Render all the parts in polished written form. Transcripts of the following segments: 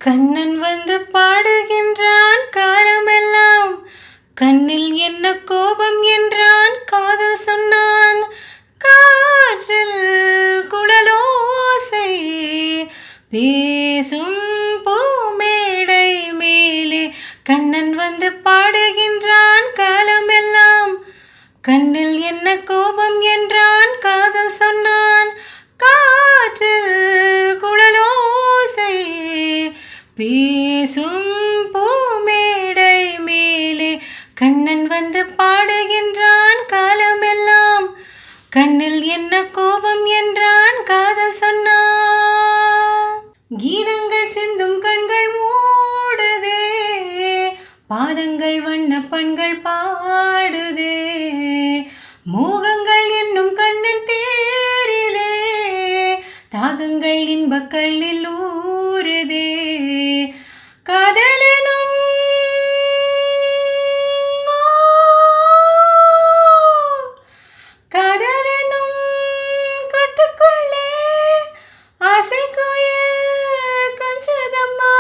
கண்ணன் வந்து பாடுகின்றான் காலமெல்லாம், கண்ணில் என்ன கோபம் என்றான், காதல் சொன்னான். காற்றில் குழலோசை பேசும் பூமேடை மேலே, கண்ணன் வந்து பாடுகின்றான் காலமெல்லாம், கண்ணில் என்ன கோபம் என்றான், காதல் சொன்னான். காற்றில் குழலோசை பேசும் பூமேடை மேலே, கண்ணன் வந்து பாடுகின்றான் காலமெல்லாம், கண்ணில் என்ன கோபம் என்றான், காதல் சொன்னான். கீதங்கள் சிந்தும் கண்கள் மூடுதே, பாதங்கள் வண்ண பண்கள் பாடுதே, மோகங்கள் என்னும் கண்ணன் தேரிலே, தாகங்கள் இன்பக் கல்லில் ஊறுதே. காதலெனும் காதலெனும் கட்டுக்குள்ளே ஆசை கோயில் கொஞ்சதம்மா,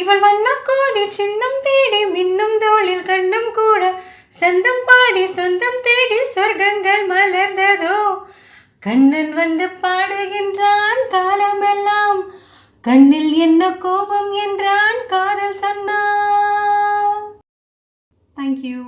இவள் வண்ணக்கோடி சின்னம் தேடி மின்னும் தோளில் கண்ணம் கூட, சந்தம் பாடி சொந்தம் தேடி சொர்க்கங்கள் மலர்ந்ததோ. கண்ணன் வந்து பாடுகின்றான் காலமெல்லாம், கண்ணில் என்ன கோபம் என்றான், காதல் சொன்னான். Thank you.